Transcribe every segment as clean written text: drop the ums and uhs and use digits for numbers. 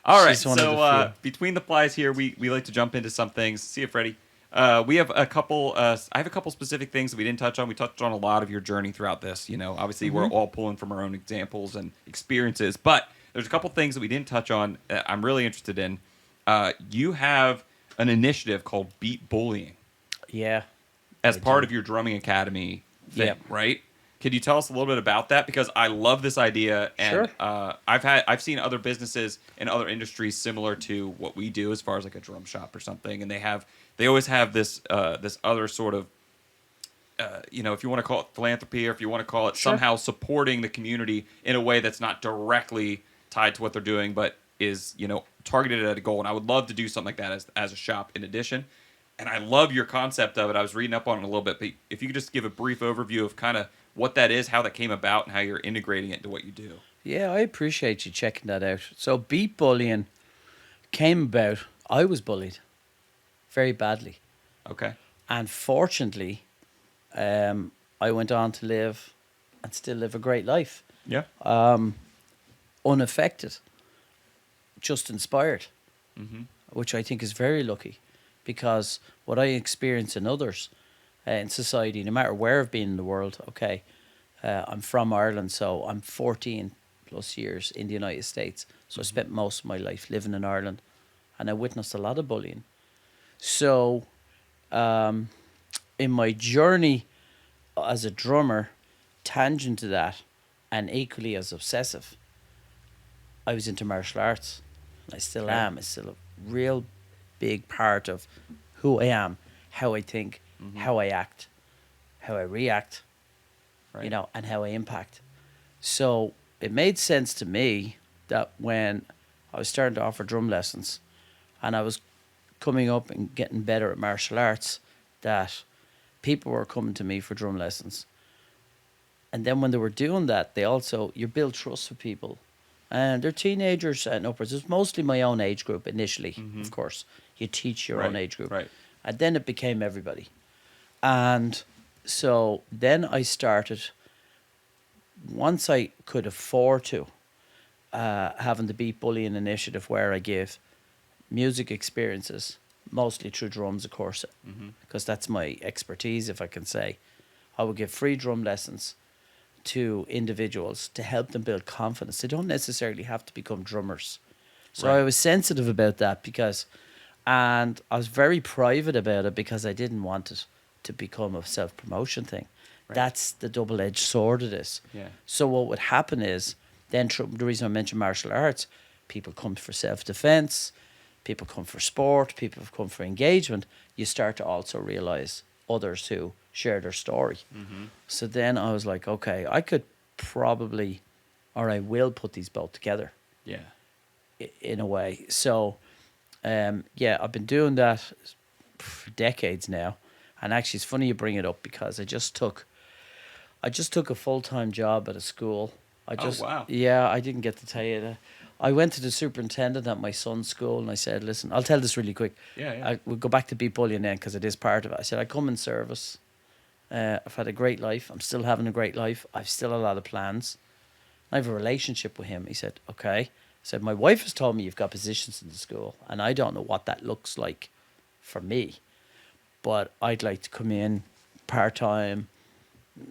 All right, She's one of the so few. between the plies here, we like to jump into some things. See if Freddie. We have a couple. I have a couple specific things that we didn't touch on. We touched on a lot of your journey throughout this. You know, obviously we're Mm-hmm. all pulling from our own examples and experiences, but there's a couple things that we didn't touch on. That I'm really interested in. You have an initiative called Beat Bullying Yeah, as I part do. of your drumming academy thing, Yep. right? Could you tell us a little bit about that? Because I love this idea, and Sure. I've seen other businesses in other industries similar to what we do, as far as like a drum shop or something, and they always have this other sort of if you want to call it philanthropy or if you want to call it Sure. somehow supporting the community in a way that's not directly tied to what they're doing, but is targeted at a goal. And I would love to do something like that as a shop in addition. And I love your concept of it. I was reading up on it a little bit, but if you could just give a brief overview of kind of what that is, how that came about, and how you're integrating it into what you do. Yeah, I appreciate you checking that out. So, beat bullying came about. I was bullied very badly, Okay. and fortunately, I went on to live and still live a great life, Yeah. unaffected, just inspired, Mm-hmm. which I think is very lucky, because what I experience in others in society, no matter where I've been in the world, okay, I'm from Ireland, so I'm 14 plus years in the United States. So I Mm-hmm. spent most of my life living in Ireland, and I witnessed a lot of bullying. So, um, in my journey as a drummer, tangent to that, and equally as obsessive, I was into martial arts. I still Okay. am. It's still a real big part of who I am, how I think, Mm-hmm. how I act, how I react, Right. and how I impact. So it made sense to me that when I was starting to offer drum lessons and I was coming up and getting better at martial arts, that people were coming to me for drum lessons. And then when they were doing that, they also, you build trust with people. And they're teenagers and upwards. It's mostly my own age group initially, Mm-hmm. of course. You teach your own Right. age group. Right. And then it became everybody. And so then I started, once I could afford to, having the Beat Bullying initiative where I give music experiences, mostly through drums, of course, Mm-hmm. because that's my expertise, if I can say. I would give free drum lessons to individuals to help them build confidence. They don't necessarily have to become drummers. So I Right. was sensitive about that and I was very private about it because I didn't want it to become a self promotion thing. Right. That's the double edged sword of this. Yeah. So what would happen is then the reason I mentioned martial arts, people come for self defense, people come for sport, people come for engagement. You start to also realize others who share their story. Mm-hmm. So then I was like, okay, I could probably, or I will put these both together Yeah. in a way. So, yeah, I've been doing that for decades now. And actually, it's funny you bring it up because I just took a full time job at a school. Oh wow. Yeah, I didn't get to tell you that. I went to the superintendent at my son's school and I said, listen, I'll tell this really quick. Yeah. Yeah. We'll go back to Beat Bullying then because it is part of it. I said, I come in service. I've had a great life. I'm still having a great life. I've still a lot of plans. I have a relationship with him. He said, okay. I said, my wife has told me you've got positions in the school and I don't know what that looks like for me. But I'd like to come in part-time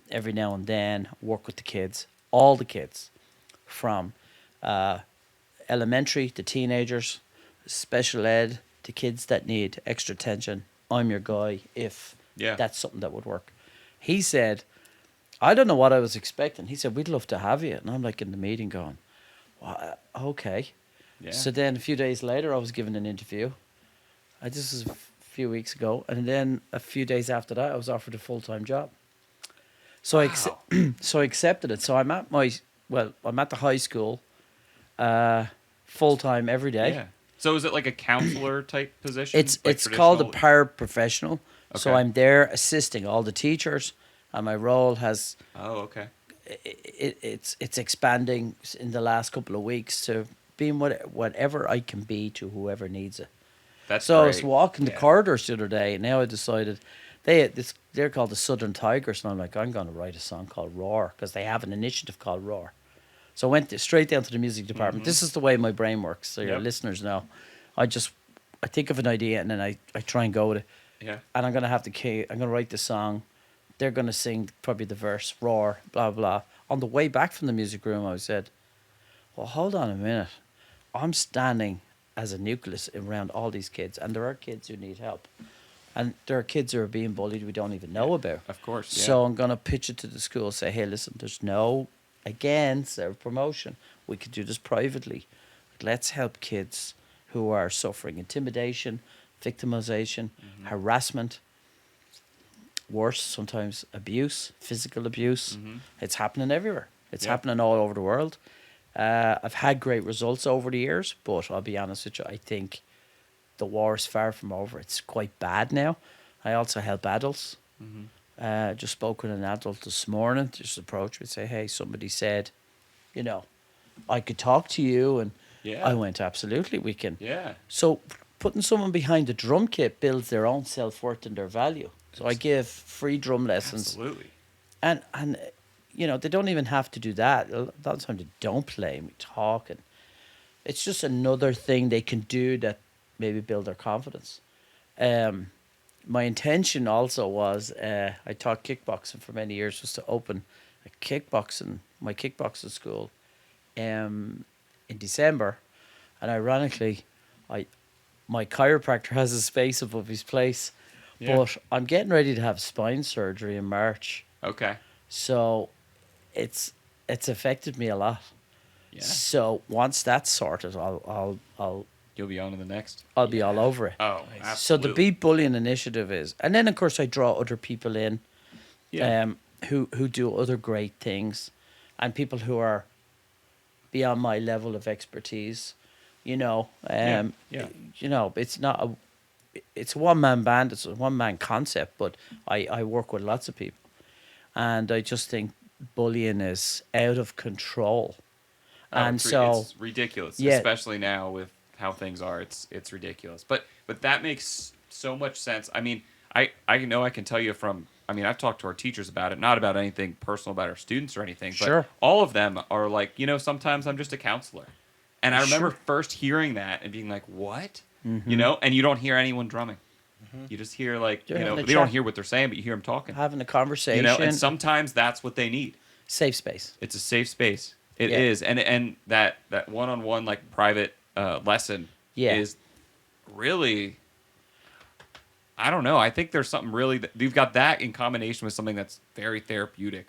every now and then, work with the kids, all the kids, from elementary to teenagers, special ed to kids that need extra attention. I'm your guy if Yeah. that's something that would work. He said, I don't know what I was expecting. He said, we'd love to have you. And I'm like in the meeting going, well, okay. Yeah. So then a few days later, I was given an interview. This was a few weeks ago. And then a few days after that, I was offered a full-time job. So Wow. so I accepted it. So I'm at I'm at the high school full-time every day. Yeah. So is it like a counselor type position? It's Like it's called a traditional? paraprofessional. So Okay. I'm there assisting all the teachers, and my role has Oh, okay. it's expanding in the last couple of weeks to being whatever I can be to whoever needs it. That's So I was great. walking the Yeah. corridors the other day, and now I decided they're called the Southern Tigers, and I'm like, I'm going to write a song called Roar because they have an initiative called Roar. So I went straight down to the music department. This is the way my brain works, so your Yep. listeners know. I just I think of an idea and then I try and go with it. Yeah. And I'm gonna have the key. I'm gonna write the song. They're gonna sing probably the verse, roar, blah blah. On the way back from the music room, I said, "Well, hold on a minute. I'm standing as a nucleus around all these kids, and there are kids who need help, and there are kids who are being bullied we don't even know about. Of course. Yeah. So I'm gonna pitch it to the school. Say, hey, listen, there's no again self promotion. We could do this privately. Let's help kids who are suffering intimidation, victimization, harassment, worse sometimes abuse, physical abuse. It's happening everywhere. It's Yeah. happening all over the world. I've had great results over the years, but I'll be honest with you, I think the war is far from over. It's quite bad now. I also help adults. Just spoke with an adult this morning. Just approached me, say, hey, somebody said, you know, I could talk to you, and Yeah. I went, absolutely, we can. Yeah. So putting someone behind the drum kit builds their own self-worth and their value. So I give free drum lessons. Absolutely. And you know, they don't even have to do that. A lot of the time they don't play, we talk, and it's just another thing they can do that maybe build their confidence. My intention also was, I taught kickboxing for many years, was to open my kickboxing school in December. And ironically, my chiropractor has a space above his place. Yeah. But I'm getting ready to have spine surgery in March. Okay. So it's affected me a lot. Yeah. So once that's sorted, I'll You'll be on to the next. be all over it. Oh, So absolutely. the Beat Bullying initiative is, and then of course I draw other people in, Yeah. who do other great things, and people who are beyond my level of expertise. You know, Yeah. you know, it's a one man band, it's a one man concept, but I work with lots of people, and I just think bullying is out of control, Oh, and it's ridiculous, yeah. especially now with how things are. It's ridiculous. But that makes so much sense. I mean, I know I can tell you from. I mean, I've talked to our teachers about it, not about anything personal about our students or anything, but Sure. all of them are like, sometimes I'm just a counselor. And I remember Sure. first hearing that and being like, what? And you don't hear anyone drumming. You just hear like, You're having a they don't chat. hear what they're saying, but you hear them talking. having a conversation, And sometimes that's what they need. safe space. It's a safe space. It Yeah. is, and that one-on-one like private lesson Yeah. is really. I don't know. I think there's something really that you've got that in combination with something that's very therapeutic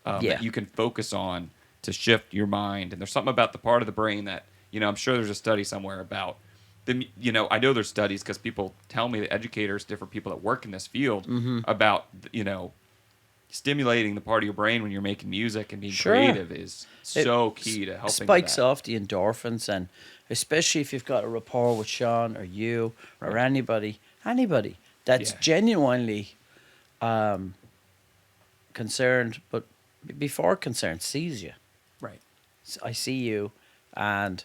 Yeah. that you can focus on to shift your mind. And there's something about the part of the brain that I'm sure there's a study somewhere about. I know there's studies because people tell me that educators, different people that work in this field, about stimulating the part of your brain when you're making music and being Sure. creative is so key to helping. With Spikes that. off the endorphins, and especially if you've got a rapport with Shawn or you or anybody that's Yeah. genuinely concerned, but before concerned, sees you. Right. I see you, and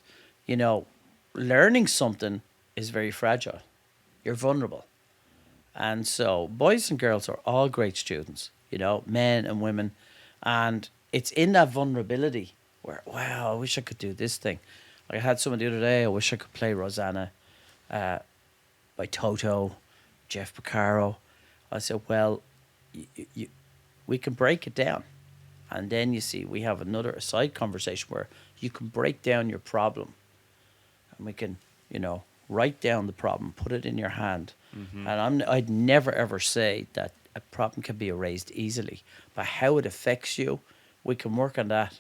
learning something is very fragile. You're vulnerable, and so boys and girls are all great students. Men and women, and it's in that vulnerability where, wow, I wish I could do this thing. Like I had someone the other day, I wish I could play Rosanna by Toto, Jeff Porcaro. I said, well, we can break it down. And then you see, we have a side conversation where you can break down your problem. And we can, write down the problem, put it in your hand. And I'd never ever say that a problem can be erased easily. But how it affects you, we can work on that.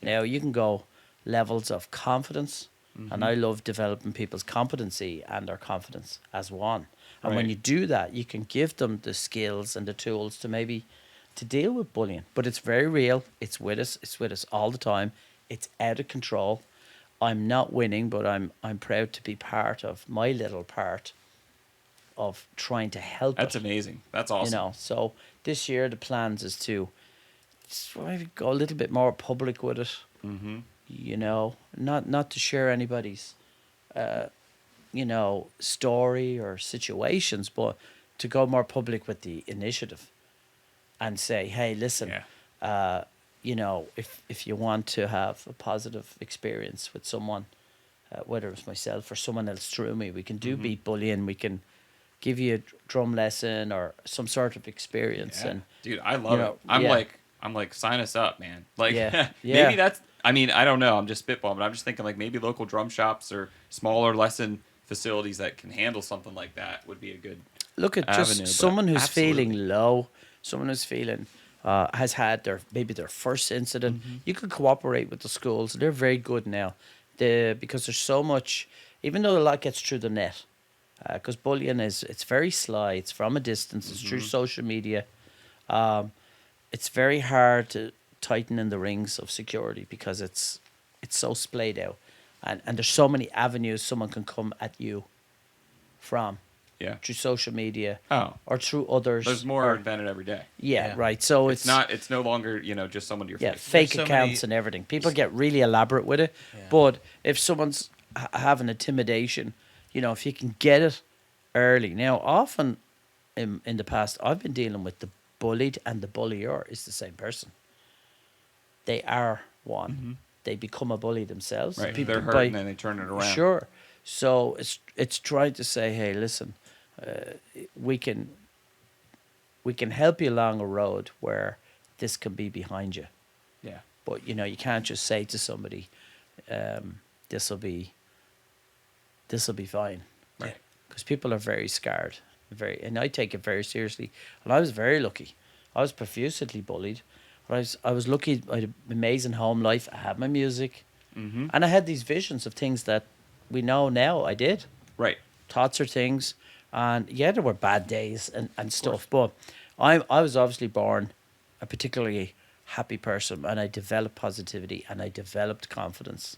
Now, you can go levels of confidence. And I love developing people's competency and their confidence as one. And when Right. you do that, you can give them the skills and the tools to deal with bullying. But it's very real. It's with us. It's with us all the time. It's out of control. I'm not winning, but I'm proud to be part of my little part of trying to help That's it. amazing. That's awesome. So this year the plans is to maybe go a little bit more public with it. Not to share anybody's story or situations, but to go more public with the initiative and say, hey, listen, Yeah. you know, if you want to have a positive experience with someone, whether it's myself or someone else through me, we can do beat bullying. We can give you a drum lesson or some sort of experience, Yeah, and dude, I you love it. know, yeah, I'm like, sign us up, man. Like, yeah, maybe yeah. that's. I mean, I don't know. I'm just spitballing, but I'm just thinking like maybe local drum shops or smaller lesson facilities that can handle something like that would be a good Look at just avenue. But someone who's absolutely, feeling low, someone who's feeling has had their maybe their first incident. mm-hmm. You could cooperate with the schools. They're very good now, because there's so much. Even though a lot gets through the net, because bullying is it's very sly. It's from a distance. It's through Mm-hmm. social media. Um, it's very hard to tighten in the rings of security because it's so splayed out, and there's so many avenues someone can come at you from Yeah. through social media Oh, or through there's others more or invented every day. yeah, Yeah. right. So It's not. It's no longer just someone to your yeah, face. There's fake so accounts many. and everything. People get really elaborate with it, Yeah. but if someone's having intimidation, if you can get it early. Now, often in the past, I've been dealing with the bullied and the bullier is the same person. They are one. Mm-hmm. They become a bully themselves. Right. People They're hurt by and then they turn it around. sure. So it's trying to say, hey, listen, uh, we can we can help you along a road where this can be behind you. Yeah. But you can't just say to somebody, um, "This will be fine," Right. because people are very scarred, and I take it very seriously. And I was very lucky. I was profusely bullied, but I was lucky. I had an amazing home life. I had my music, Mm-hmm. and I had these visions of things that we know now I did. Right. Thoughts are things, and yeah, there were bad days and stuff. But I was obviously born a particularly happy person, and I developed positivity and I developed confidence,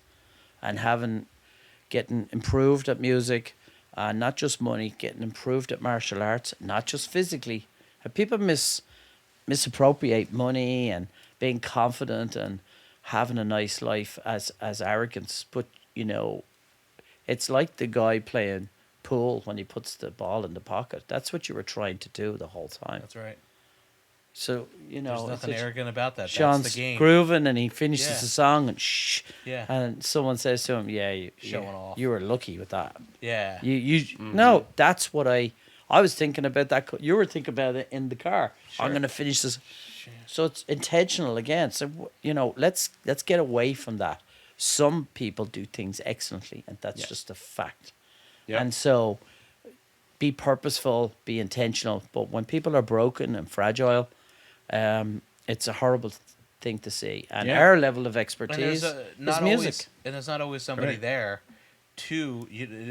and getting improved at music, not just money, getting improved at martial arts, not just physically. And people misappropriate money and being confident and having a nice life as arrogance, but it's like the guy playing pool when he puts the ball in the pocket. That's what you were trying to do the whole time. That's right. So, There's nothing it's- arrogant about that. Sean's That's the game. grooving and he finishes Yeah. the song and shh. Yeah. And someone says to him, yeah, Showing off. you were lucky with that. Yeah. No, that's what I was thinking about that. You were thinking about it in the car. I'm going to finish this. So it's intentional again. So, let's get away from that. Some people do things excellently, and that's Yeah. just a fact. Yeah. And so be purposeful, be intentional. But when people are broken and fragile, it's a horrible thing to see. And Yeah. our level of And expertise there's is not music. always, and there's not always somebody Right. there to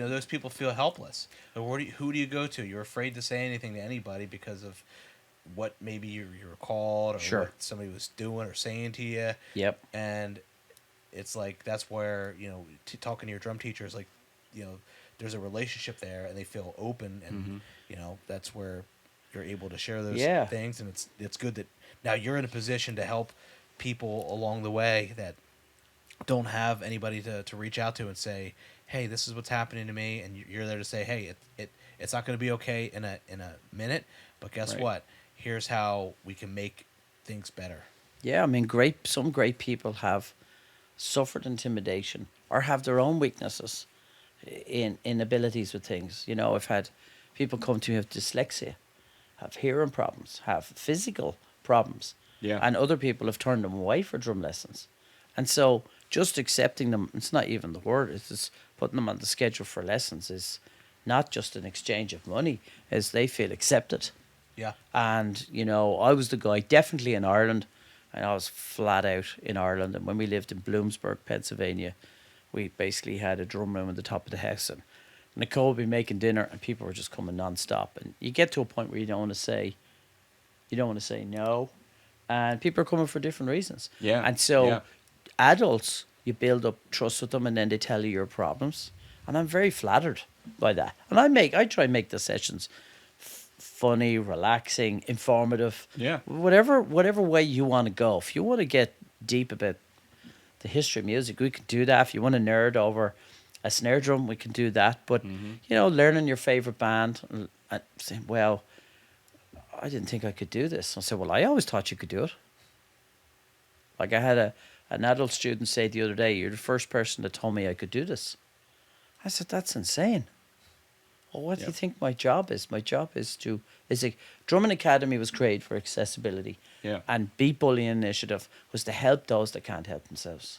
those people feel helpless. But who do you go to? You're afraid to say anything to anybody because of what maybe you were called or Sure. what somebody was doing or saying to you. Yep. And it's like that's where talking to your drum teacher is like there's a relationship there and they feel open and that's where you're able to share those Yeah. things, and it's good that now you're in a position to help people along the way that don't have anybody to reach out to and say, hey, this is what's happening to me, and you're there to say, hey, it's not going to be okay in a minute, but guess Right. what, here's how we can make things better. Yeah, I mean, some great people have suffered intimidation or have their own weaknesses in abilities with things. I've had people come to me with dyslexia, have hearing problems, have physical problems, Yeah. and other people have turned them away for drum lessons. And so just accepting them, it's not even the word, it's just putting them on the schedule for lessons is not just an exchange of money, as they feel accepted. Yeah. And, I was the guy definitely in Ireland, and I was flat out in Ireland. And when we lived in Bloomsburg, Pennsylvania, we basically had a drum room at the top of the house. And Nicole would be making dinner, and people were just coming non-stop. And you get to a point where you don't want to say no. And people are coming for different reasons. Yeah, And so yeah. adults, you build up trust with them, and then they tell you your problems. And I'm very flattered by that. And I try and make the sessions funny, relaxing, informative. Yeah. Whatever way you want to go. If you want to get deep about the history of music, we can do that. If you want to nerd over a snare drum, we can do that. But learning your favorite band and saying, well, I didn't think I could do this. I said, well, I always thought you could do it. Like I had an adult student say the other day, "You're the first person that told me I could do this." I said, "That's insane." Well, what do you Yep. think my job is? My job is a Drummond Academy was created for accessibility, Yeah. and Beat Bullying Initiative was to help those that can't help themselves,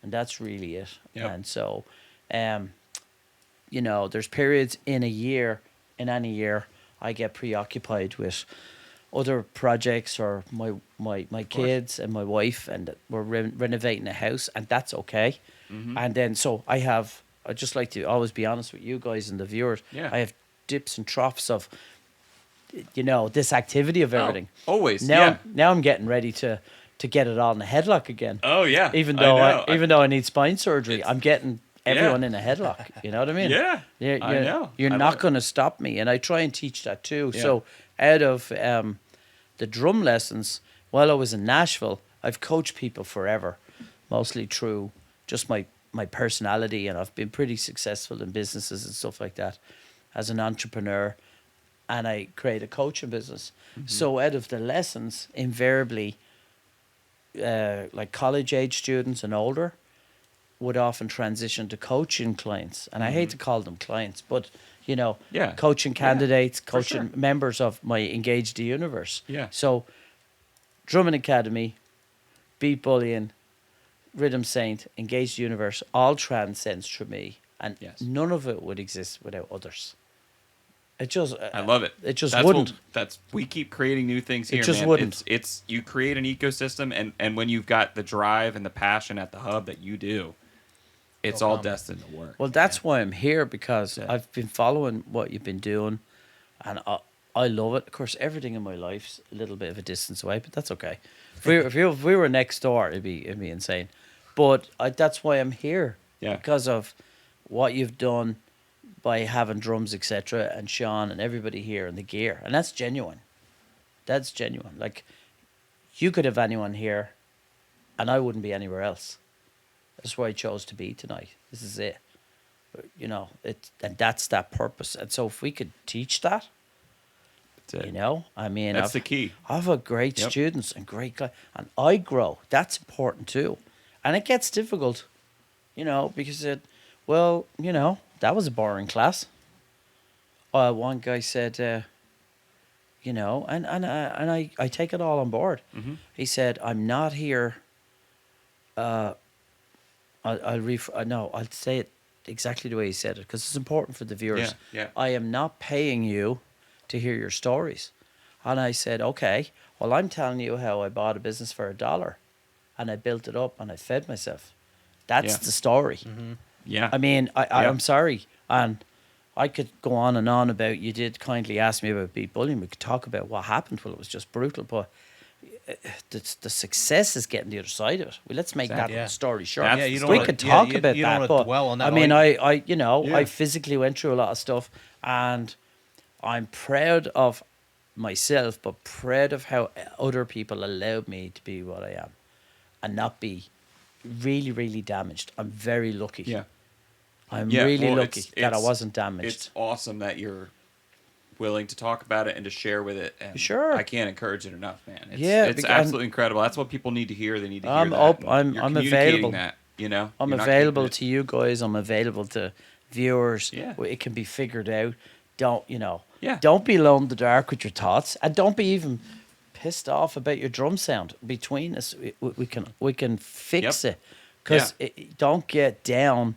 and that's really it. Yep. And so, there's periods in any year, I get preoccupied with other projects or my kids and my wife, and we're renovating a house, and that's okay. Mm-hmm. And then so I just like to always be honest with you guys and the viewers. Yeah. I have dips and troughs of, this activity of everything. Always. Now, Yeah. now I'm getting ready to get it all in a headlock again. Oh yeah. Even I though know. even though I need spine surgery, It's- I'm getting everyone in a headlock. You know what I mean? Yeah, You're, I know. You're I love not it. going to stop me, and I try and teach that too. Yeah. So out of the drum lessons, while I was in Nashville, I've coached people forever, mostly through just my personality, and I've been pretty successful in businesses and stuff like that as an entrepreneur, and I create a coaching business. Mm-hmm. So out of the lessons, invariably, like college age students and older would often transition to coaching clients, and I hate to call them clients, but Yeah. coaching candidates, for coaching sure. members of my Engage the Universe. Yeah. So, Drummond Academy, Beat Bullying, Rhythm Saint, Engage the Universe, all transcends through me, and Yes. none of it would exist without others. It just, I love it. It just That's wouldn't. We keep creating new things It here, just man. wouldn't. It's you create an ecosystem, and when you've got the drive and the passion at the hub that you do, it's It'll all come. destined to work. Well, that's why I'm here, because Yeah. I've been following what you've been doing, and I love it. Of course, everything in my life's a little bit of a distance away, but that's okay. If we were next door, it'd be insane. But that's why I'm here. Yeah. Because of what you've done by having drums, etc., and Shawn and everybody here and the gear, and that's genuine. That's genuine. Like, you could have anyone here, and I wouldn't be anywhere else. That's where I chose to be tonight. This is it. But, and that's that purpose. And so if we could teach that, That's it. I mean, That's the key. I've had great Yep. students and great guys, and I grow. That's important too. And it gets difficult, because that was a boring class. One guy said, and I take it all on board. Mm-hmm. He said, "I'm not here." I'll say it exactly the way he said it, because it's important for the viewers. Yeah. I am not paying you to hear your stories. And I said, okay, well, I'm telling you how I bought a business for $1 and I built it up and I fed myself. That's Yeah. the story. Mm-hmm. Yeah. I mean, Yeah. I'm sorry. And I could go on and on about, you did kindly ask me about beat bullying. We could talk about what happened. Well, it was just brutal, but the success is getting the other side of it. Well, let's make Exactly. that Yeah. story short. That's Yeah, the you don't story. We wanna- could yeah, talk you- about you don't that, wanna but dwell on that. I mean, All Yeah. I physically went through a lot of stuff, and I'm proud of myself, but proud of how other people allowed me to be what I am, and not be really, really damaged. I'm very lucky. Yeah. I'm Yeah, really well, lucky that I it's- wasn't damaged. It's awesome that you're willing to talk about it and to share with it. And Sure. I can't encourage it enough, man. It's, Yeah, it's because- absolutely incredible. That's what people need to hear. They need to hear I'm that. up- and I'm- you're I'm communicating available. That, I'm You're not keeping available it- to you guys. I'm available to viewers. Yeah. It can be figured out. Yeah. Don't be alone in the dark with your thoughts, and don't be even pissed off about your drum sound. Between us, we can fix Yep. it, because don't get down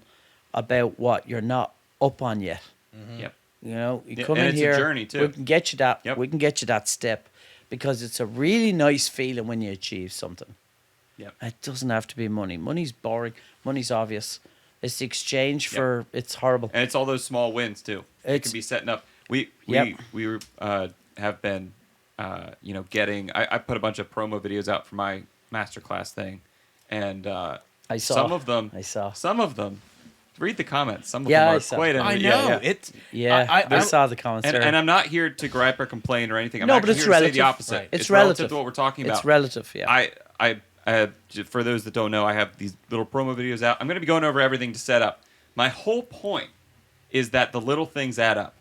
about what you're not up on yet. Yep. You Yeah, come and in it's a here. journey, too. We can get you that. Yep. We can get you that step, because it's a really nice feeling when you achieve something. Yep. It doesn't have to be money. Money's boring. Money's obvious. It's the exchange Yep. for. It's horrible. And it's all those small wins too. It It's- can be setting up. We Yep. have been, getting. I put a bunch of promo videos out for my masterclass thing, and I saw. some of them. I saw. Some of them. Read the comments. Some of Yeah, them I are saw. quite. I know Yeah. it's. Yeah, I saw the comments there. And I'm not here to gripe or complain or anything. I'm No, actually but it's here to say relative. the opposite. Right. It's relative relative. to what we're talking about. It's relative. Yeah. I have, for those that don't know, I have these little promo videos out. I'm going to be going over everything to set up. My whole point is that the little things add up.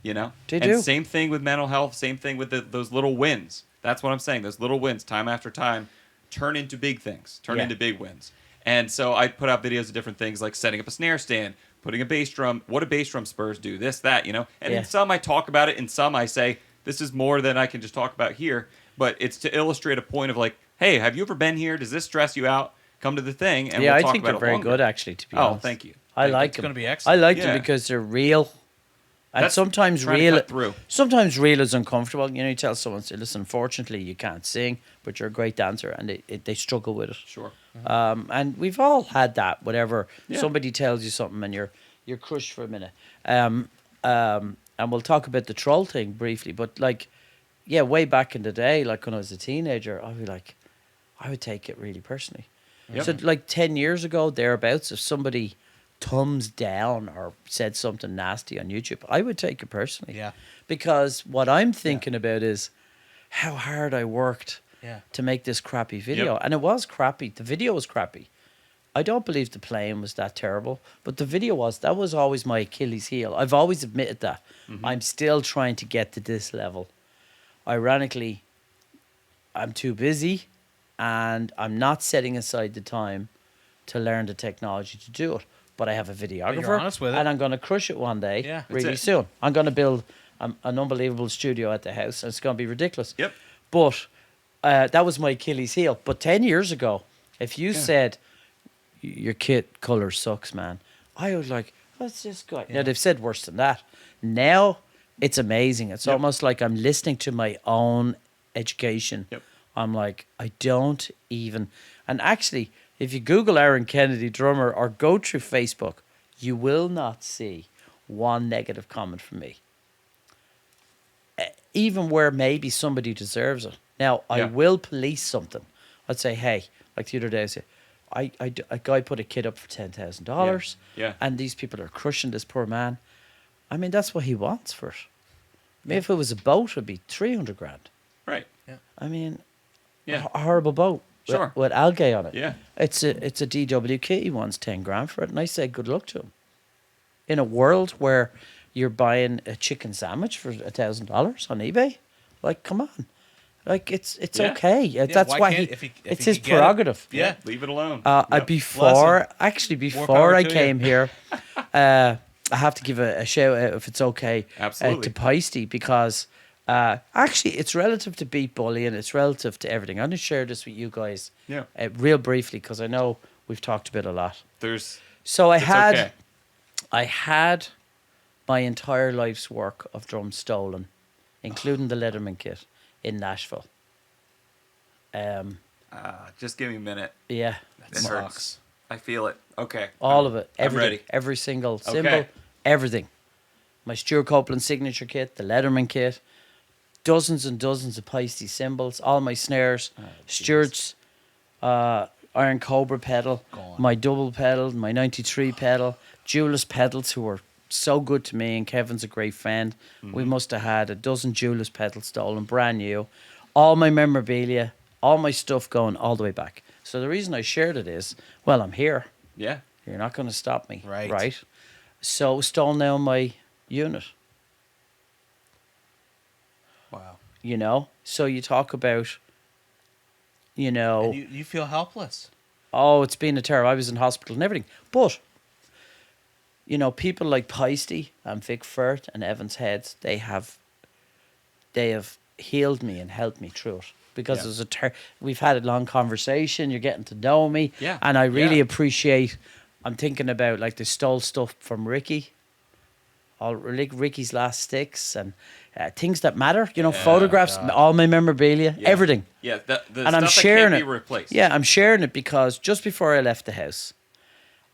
They and do. Same thing with mental health. Same thing with those little wins. That's what I'm saying. Those little wins, time after time, turn into big things, turn Yeah. into big wins. And so I put out videos of different things like setting up a snare stand, putting a bass drum, what do bass drum spurs do, this, that, And Yeah. in some I talk about it, in some I say, this is more than I can just talk about here. But it's to illustrate a point of like, hey, have you ever been here? Does this stress you out? Come to the thing, and Yeah, we'll I talk think about they're it very longer. good, actually, to be Oh, honest. thank you. I like It's them. gonna be I excellent. like Yeah. them because they're real. And That's sometimes trying to real, cut through. sometimes real is uncomfortable. You tell someone, say, listen, unfortunately, you can't sing, but you're a great dancer, and they struggle with it. Sure. And we've all had that. Whatever Yeah. somebody tells you something, and you're crushed for a minute. And we'll talk about the troll thing briefly, but like, yeah, way back in the day, like when I was a teenager, I would take it really personally. Yep. So like 10 years ago, thereabouts, if somebody thumbs down or said something nasty on YouTube, I would take it personally. Yeah. Because what I'm thinking about is how hard I worked Yeah. to make this crappy video. Yep. And it was crappy. The video was crappy. I don't believe the playing was that terrible, but the video was. That was always my Achilles heel. I've always admitted that. I'm still trying to get to this level. Ironically, I'm too busy and I'm not setting aside the time to learn the technology to do it. But I have a videographer honest with it. and I'm going to crush it one day Yeah. That's really it. soon. I'm going to build an unbelievable studio at the house and it's going to be ridiculous. Yep. But that was my Achilles heel. But 10 years ago, if you said, your kit color sucks, man, I was like, what's this guy? Now, they've said worse than that. Now, it's amazing. It's Yep. almost like I'm listening to my own education. Yep. I'm like, I don't even. And actually, if you Google Aaron Kennedy drummer or go through Facebook, you will not see one negative comment from me. Even where maybe somebody deserves it. Now, I Yeah. will police something. I'd say, hey, like the other day, I said, a guy put a kid up for $10,000, Yeah. and these people are crushing this poor man. I mean, that's what he wants for it. Maybe if it was a boat, it'd be 300 grand. Right. I mean, Yeah. a horrible boat Sure. with algae on it. Yeah. It's a DW kit. He wants 10 grand for it, and I say good luck to him. In a world where you're buying a chicken sandwich for $1,000 on eBay, like, come on, like it's Yeah. okay. That's why why can't- he. if he it's can his get it- prerogative. Yeah. Leave it alone. Before power I to you. came here, I have to give a shout out, if it's okay, Absolutely. to Peisty, because actually it's relative to beat bullying. It's relative to everything. I'm going to share this with you guys, Yeah. real briefly, because I know we've talked about it a lot. There's. So It's okay. I had my entire life's work of drums stolen, including the Letterman kit in Nashville. Just give me a minute. Yeah, It sucks. hurts. I feel it. Okay. all of it, I'm everything, ready. every single symbol, Okay. everything. My Stuart Copeland signature kit, the Letterman kit, dozens and dozens of Peisty cymbals, all my snares, Stuart's Iron Cobra pedal, Gone. my double pedal, my 93 pedal, Julius pedals, who were so good to me, and Kevin's a great friend. We must have had a dozen Julius pedals stolen, brand new. All my memorabilia, all my stuff going all the way back. So the reason I shared it is, well, I'm here. Yeah. You're not going to stop me. Right. Right. So stole now my unit. Wow. So you talk about, And you feel helpless. oh, it's been a terror. I was in hospital and everything. But, people like Peisty and Vic Firth and Evans Heads, they have healed me and helped me through it. Because Yeah. there's we've had a long conversation, you're getting to know me. Yeah. And I really Yeah. appreciate, I'm thinking about, like, they stole stuff from Ricky. Ricky's last sticks and things that matter, photographs, all my memorabilia, Yeah. everything. Yeah. The And stuff I'm that sharing can't it. be replaced. Yeah, I'm sharing it because just before I left the house,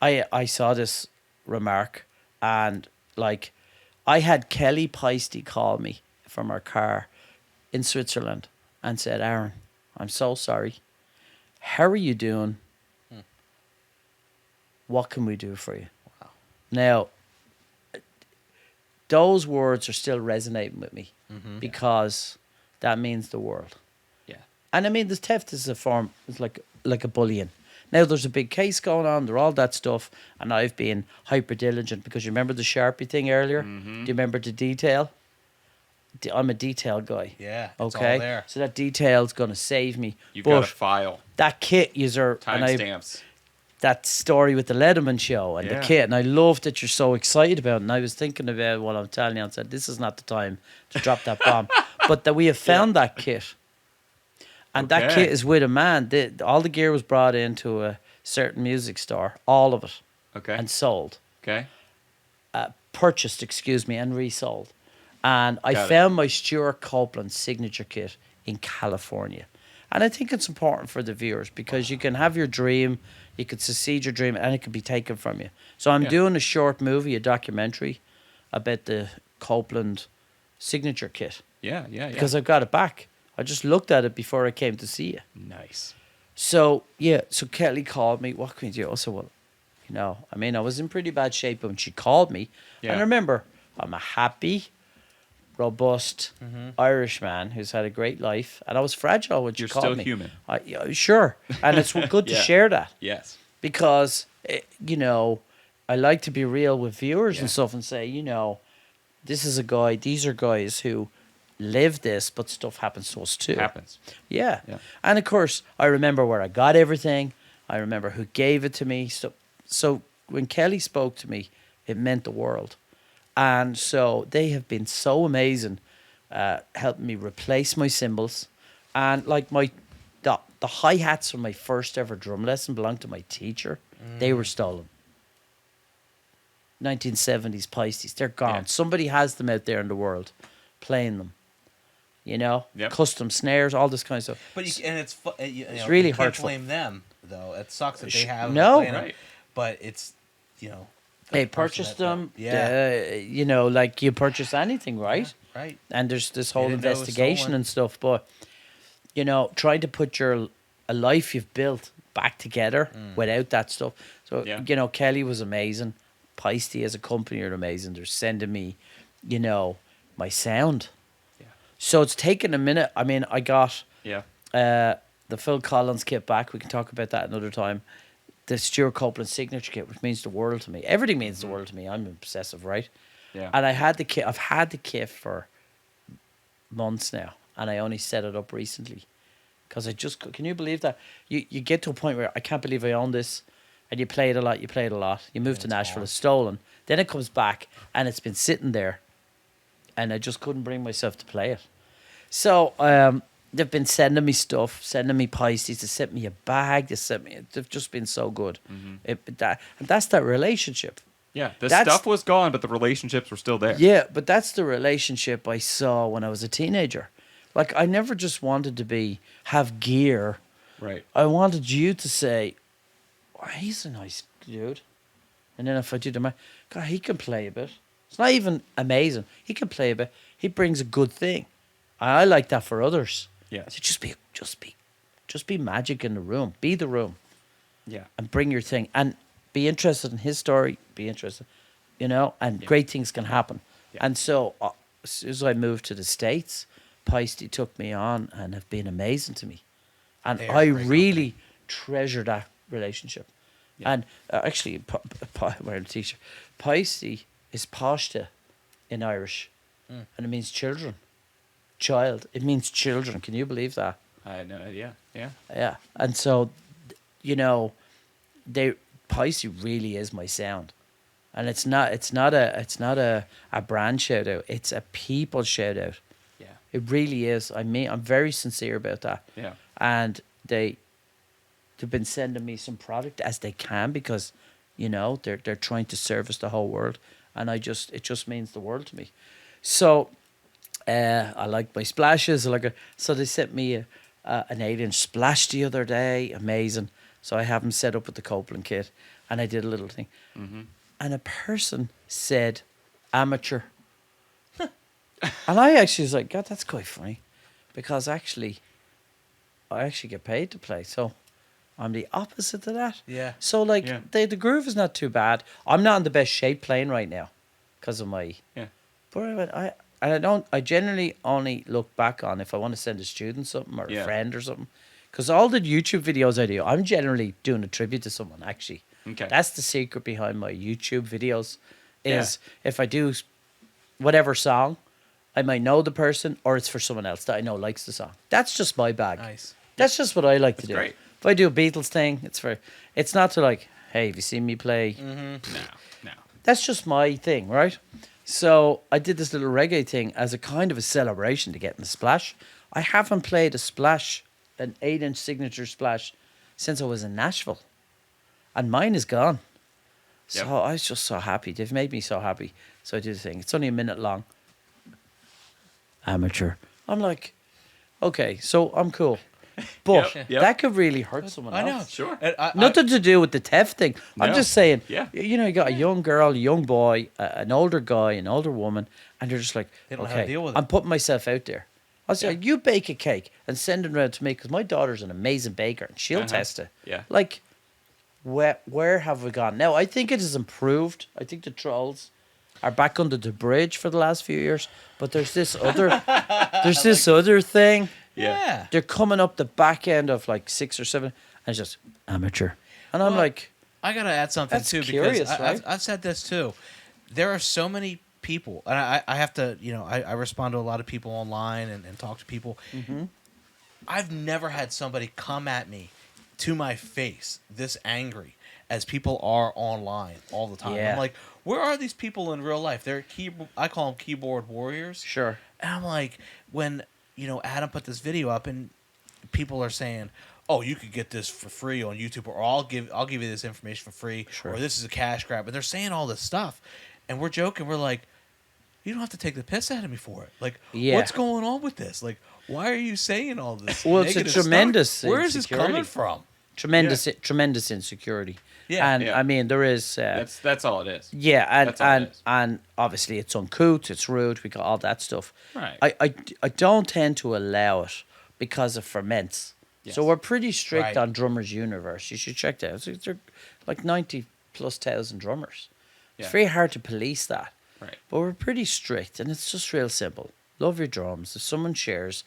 I saw this remark, and like, I had Kelly Peisty call me from her car in Switzerland and said, Aaron, I'm so sorry. How are you doing? What can we do for you? Wow. Now, those words are still resonating with me because that means the world. Yeah. And I mean, the theft is it's like a bullying. Now there's a big case going on, there all that stuff, and I've been hyper diligent because you remember the Sharpie thing earlier? Do you remember the detail? I'm a detail guy. Yeah, it's all Okay. there. So that detail's gonna save me. You've but got a file, that kit user and I timestamps. that story with the Letterman show and the Yeah. kit, and I love that you're so excited about it. And I was thinking about it while I'm telling you, and said, this is not the time to drop that bomb. But that we have found that kit. And that Okay. kit is with a man. All the gear was brought into a certain music store, all of it, Okay. and sold. Okay. Purchased, excuse me, and resold. And I Got it. found my Stuart Copeland signature kit in California. And I think it's important for the viewers because you can have your dream, you could succeed your dream, and it can be taken from you. So I'm Yeah. doing a short movie, a documentary about the Copeland signature kit Yeah. Yeah. Yeah. because I've got it back. I just looked at it before I came to see you. Nice. So, yeah, so Kelly called me. What can we do? I said, well, you know, I mean, I was in pretty bad shape when she called me. Yeah. And remember, I'm a happy, robust Irish man who's had a great life. And I was fragile when she You're called still me. human. Yeah, sure. And it's good to Yeah. share that Yes. because, you know, I like to be real with viewers Yeah. and stuff and say, you know, this is a guy, these are guys who live this, but stuff happens to us too. Happens. Yeah. Yeah. And of course, I remember where I got everything. I remember who gave it to me. So when Kelly spoke to me, it meant the world. And so they have been so amazing, helping me replace my cymbals. And like the hi-hats from my first ever drum lesson belonged to my teacher. They were stolen. 1970s Plies. They're gone. Yeah. Somebody has them out there in the world playing them. You know, Yep. custom snares, all this kind of stuff. But it's It's really you can't hurtful. blame them though. It sucks that they have No. playing them, Right. but it's you know They the person purchased that- them. Yeah, You know, like you purchase anything, right? right. And there's this whole didn't know it was investigation stolen. and stuff. But you know, trying to put a life you've built back together without that stuff. So Yeah. you know, Kelly was amazing. Peisty as a company are amazing. They're sending me, you know, my sound. Yeah. So it's taken a minute. I mean, I got Yeah. the Phil Collins kit back. We can talk about that another time. The Stuart Copeland signature kit, which means the world to me. Everything means the world to me. I'm obsessive, right? Yeah. And I had the kit. I've had the kit for months now, and I only set it up recently because I just can you believe that you get to a point where I can't believe I own this, and you play it a lot. You play it a lot. You move to it's Nashville, gone. it's stolen. Then it comes back, and it's been sitting there, and I just couldn't bring myself to play it. So they've been sending me stuff, sending me Pisces. They sent me a bag. They've just been so good. And that's that relationship. Yeah. The That's- stuff was gone, but the relationships were still there. Yeah, but that's the relationship I saw when I was a teenager. Like I never just wanted to have gear. Right. I wanted you to say, oh, he's a nice dude. And then if I do the math, God, he can play a bit. It's not even amazing. He can play a bit. He brings a good thing. I like that for others. Yeah. So just be magic in the room. Be the room Yeah. and bring your thing and be interested in his story. Be interested, you know, and great things can happen. Yeah. And so as soon as I moved to the States, Peisty took me on and have been amazing to me. And They're a I great really treasure that relationship. Yeah. And actually, wearing a t-shirt, Peisty is pashta in Irish, and it means children. Child. It means children. Can you believe that? I had no idea. Yeah. Yeah. And so, you know, Peisty really is my sound. And it's not a brand shout out. It's a people shout out. Yeah. It really is. I mean, I'm very sincere about that. Yeah. And they've been sending me some product as they can because, you know, they're trying to service the whole world, and it just means the world to me. So, I like my splashes. So they sent me an 8-inch splash the other day. Amazing. So I have them set up with the Copeland kit, and I did a little thing. Mm-hmm. And a person said, amateur. And I actually was like, God, that's quite funny, because I actually get paid to play. So I'm the opposite of that. Yeah. So like Yeah. the groove is not too bad. I'm not in the best shape playing right now because of my. Yeah. But I generally only look back on if I want to send a student something or Yeah. a friend or something. Because all the YouTube videos I do, I'm generally doing a tribute to someone, actually. Okay. That's the secret behind my YouTube videos, Yeah. is if I do whatever song, I might know the person, or it's for someone else that I know likes the song. That's just my bag. Nice. That's just what I like to do. great. If I do a Beatles thing, it's not to like, hey, have you seen me play? No. That's just my thing, right? So I did this little reggae thing as a kind of a celebration to get in the splash. I haven't played a splash, an 8-inch signature splash, since I was in Nashville. And mine is gone. So Yep. I was just so happy. They've made me so happy. So I did the thing. It's only a minute long. Amateur. I'm like, okay, so I'm cool. But Yep, yep. that could really hurt someone I know. else. Sure. And Nothing to do with the theft thing. I'm No. just saying, Yeah. you know, you got a young girl, a young boy, an older guy, an older woman, and they're just like, They don't know how to okay, deal with it. I'm putting myself out there. I'll say, you bake a cake and send it around to me because my daughter's an amazing baker and she'll test it. Yeah. Like, where have we gone? Now, I think it has improved. I think the trolls are back under the bridge for the last few years, but there's this other, other thing. yeah. They're coming up the back end of like 6 or 7, and it's just amateur. And I'm Well, like, I gotta add something That's too curious, because right? I've said this too. There are so many people, and I have to, you know, I respond to a lot of people online and talk to people. Mm-hmm. I've never had somebody come at me to my face this angry as people are online all the time. Yeah. I'm like, where are these people in real life? They're I call them keyboard warriors. sure. And I'm like, when, you know, Adam put this video up and people are saying, oh, you could get this for free on YouTube, or I'll give you this information for free, Sure. or this is a cash grab. And they're saying all this stuff. And we're joking. We're like, you don't have to take the piss out of me for it. Like, Yeah. what's going on with this? Like, why are you saying all this? Well, it's a negative stuff? tremendous Where is this insecurity. coming from? Tremendous insecurity. Yeah. And Yeah. I mean, there is. That's all it is. Yeah, That's all it is. and obviously it's uncouth, it's rude, we got all that stuff. Right. I don't tend to allow it because it ferments. So Yes. we're pretty strict Right. on Drummers Universe. You should check that out. They're like 90,000+ drummers. Yeah. It's very hard to police that. Right. But we're pretty strict, and it's just real simple. Love your drums. If someone shares,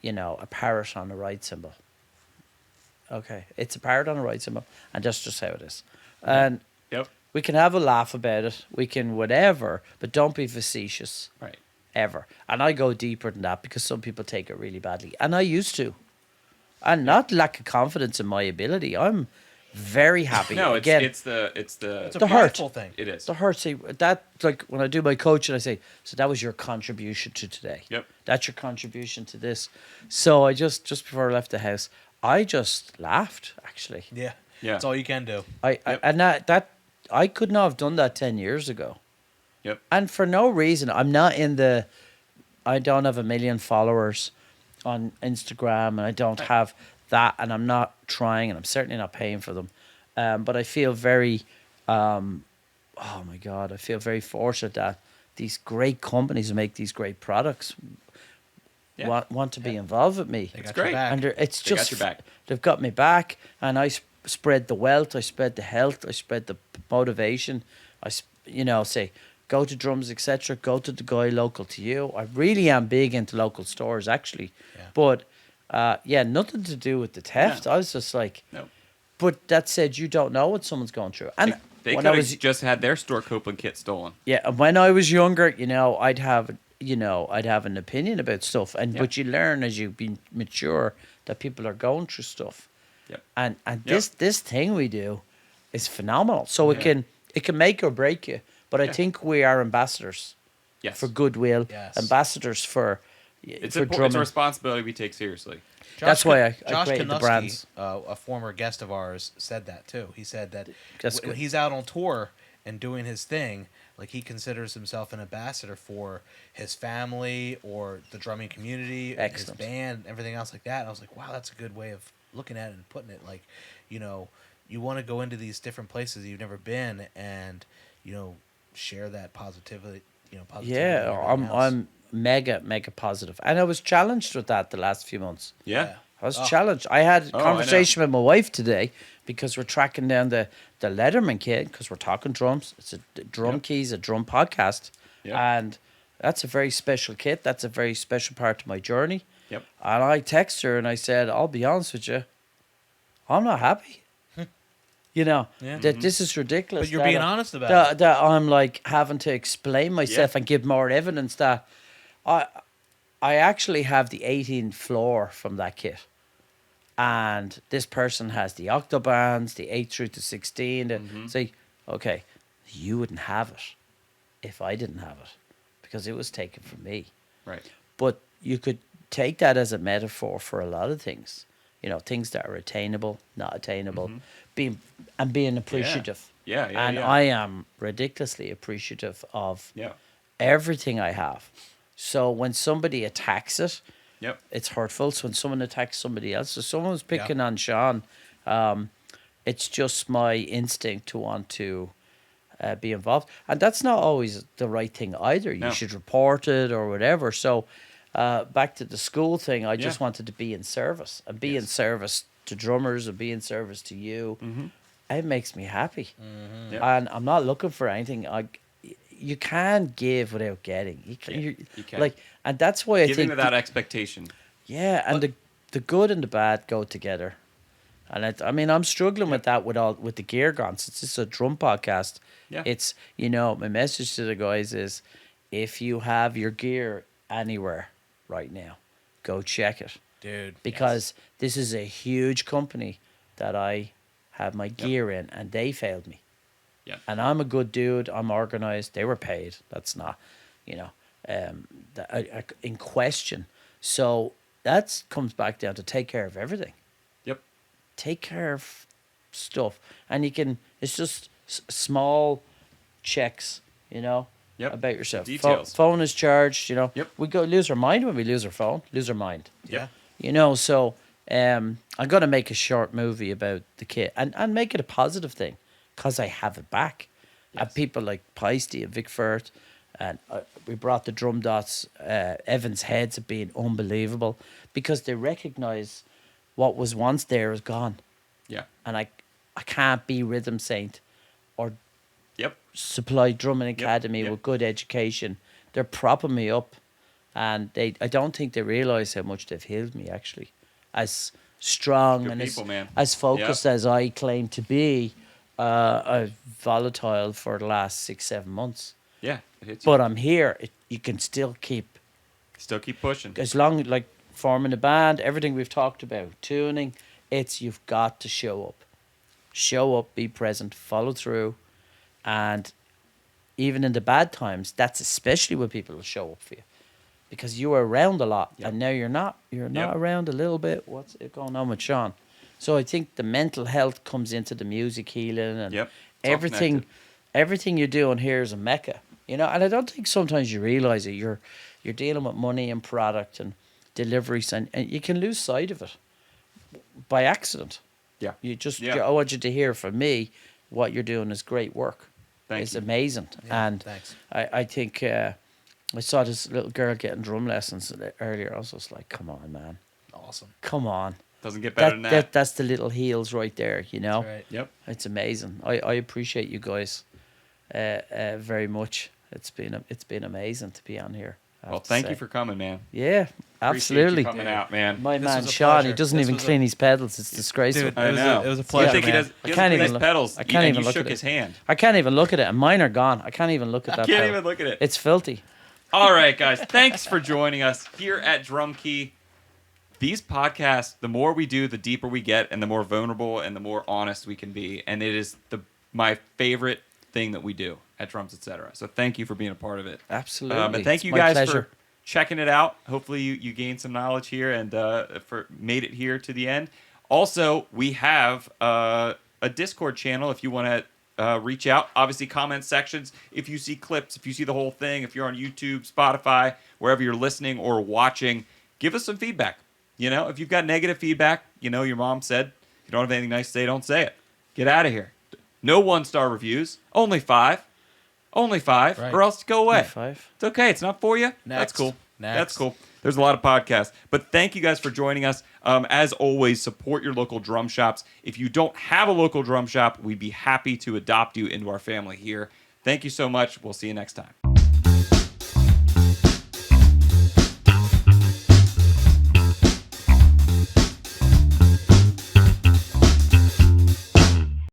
you know, a parrot on a right cymbal, okay, it's a parrot on a right cymbal, and that's just how it is. And Yep. we can have a laugh about it. We can whatever, but don't be facetious Right. ever. And I go deeper than that because some people take it really badly, and I used to. And not lack of confidence in my ability. I'm very happy. No, Again, it's the It's a The hurt. prideful thing. it is. the hurt. See that, like when I do my coaching, I say, so that was your contribution to today. Yep. That's your contribution to this. So I just before I left the house, I just laughed. Actually, Yeah. Yeah. That's all you can do. and that I could not have done that 10 years ago, Yep. and for no reason. I'm not in the. I don't have 1 million followers on Instagram, and I don't have that, and I'm not trying, and I'm certainly not paying for them. But I feel very, oh my God, I feel very fortunate that these great companies who make these great products Yeah. want to be involved with me. They got great. your back. And it's They got just your back. they've got me back, and I spread the wealth, I spread the health, I spread the motivation. Say go to drums, etc. Go to the guy local to you. I really am big into local stores, actually, Yeah. but nothing to do with the theft. No. I was just like, No. but that said, you don't know what someone's going through, and They when could I have was just had their store Copeland kit stolen. yeah, and when I was younger, I'd have an opinion about stuff, and Yeah. but you learn as you be mature that people are going through stuff, Yep. and Yep. this thing we do is phenomenal. So it can make or break you, but I Yeah. think we are ambassadors Yes. for goodwill, Yes. ambassadors for It's for it's a drumming. responsibility we take seriously. That's why I Josh created the Konusky, brands. a former guest of ours, said that too. He said that That's when good. he's out on tour and doing his thing, like he considers himself an ambassador for his family or the drumming community, Excellent. his band, everything else like that. And I was like, wow, that's a good way of looking at it and putting it. Like, you want to go into these different places you've never been and share that positivity. Positivity and Yeah, everything else. I'm mega positive, and I was challenged with that the last few months. Yeah. I was challenged. I had a Oh, I know. conversation with my wife today because we're tracking down the Letterman kit because we're talking drums. It's a drum Yep. keys, a drum podcast, Yep. and that's a very special kit. That's a very special part of my journey. Yep. And I text her and I said, I'll be honest with you, I'm not happy. Yeah. That this is ridiculous. But you're that being I- honest about that, that I'm like having to explain myself Yeah. and give more evidence that I actually have the 18th floor from that kit. And this person has the octobands, the 8 through to 16. Say, okay, you wouldn't have it if I didn't have it because it was taken from me. Right. But you could take that as a metaphor for a lot of things. Things that are attainable, not attainable, being appreciative. Yeah, and yeah. I am ridiculously appreciative of Yeah. everything I have. So when somebody attacks it, Yep. it's hurtful. So when someone attacks somebody else, so someone was picking on Shawn, it's just my instinct to want to be involved. And that's not always the right thing either. You No. should report it or whatever. So back to the school thing, I just Yeah. wanted to be in service and be in Yes. service to drummers and be in service to you. It makes me happy. Yep. And I'm not looking for anything. You can't give without getting. You can, You can. Like, and that's why I Giving think without expectation. yeah, and the good and the bad go together. And I'm struggling with that with the gear gone. Since it's a drum podcast, Yeah. it's my message to the guys is, if you have your gear anywhere right now, go check it, Dude. because this is a huge company that I have my gear in, and they failed me. Yeah. And I'm a good dude. I'm organized. They were paid. That's not, in question. So that comes back down to take care of everything. Yep. Take care of stuff, and it's just small checks, Yep. about yourself. Details. Phone is charged. Yep. We go lose our mind when we lose our phone. Lose our mind. Yeah. So I'm gonna make a short movie about the kit and make it a positive thing, because I have it back. Yes. And people like Plies and Vic Firth, and we brought the drum dots. Evan's heads have been unbelievable because they recognise what was once there is gone, Yeah. and I can't be Rhythm Saint or Yep. Supply Drumming Academy yep. with good education. They're propping me up, and I don't think they realise how much they've healed me, actually. As strong Good and people, man. as focused as I claim to be, volatile for the last 6-7 months. Yeah. It hits you. But I'm here. You can still keep, Still keep pushing. as long like forming a band, everything we've talked about, tuning. You've got to show up, be present, follow through, and even in the bad times, that's especially when people will show up for you, because you were around a lot, Yep. and now you're not. You're not around a little bit. What's going on with Shawn? So I think the mental health comes into the music healing, and Yep. It's all everything. connected. Everything you're doing here is a mecca, And I don't think sometimes you realize it. You're dealing with money and product and deliveries, and you can lose sight of it by accident. Yeah. I want you to hear from me, what you're doing is great work. It's you. amazing. Yeah, And thanks. I think I saw this little girl getting drum lessons earlier. I was just like, come on, man. Awesome. Come on. Doesn't get better than that. That's the little heels right there, That's right. Yep. It's amazing. I appreciate you guys very much. It's been amazing to be on here. I have Well, to thank say. you for coming, man. Yeah, Appreciate absolutely. you coming out, man. My This man was a Shawn, he pleasure. doesn't This even was clean his pedals. It's disgraceful. Dude, I know. It was a You pleasure, think he man. does? I He can't doesn't even nice look- pedals. I can't and even you look shook at his it. hand. I can't even look at it, and mine are gone. I can't even look at that. Can't pedal. even look at it. It's filthy. All right, guys. Thanks for joining us here at Drum Key. These podcasts, the more we do, the deeper we get, and the more vulnerable and the more honest we can be. And it is my favorite thing that we do at Drums Etc. So thank you for being a part of it. Absolutely. And thank It's you my guys pleasure. for checking it out. Hopefully you gained some knowledge here and made it here to the end. Also, we have a Discord channel if you want to reach out. Obviously, comment sections. If you see clips, if you see the whole thing, if you're on YouTube, Spotify, wherever you're listening or watching, give us some feedback. If you've got negative feedback, your mom said, if you don't have anything nice to say, don't say it. Get out of here. No 1-star reviews. Only 5. Only 5, Right. or else go away. Only 5. It's okay. It's not for you. That's Next. cool. Next. That's cool. There's a lot of podcasts. But thank you guys for joining us. As always, support your local drum shops. If you don't have a local drum shop, we'd be happy to adopt you into our family here. Thank you so much. We'll see you next time.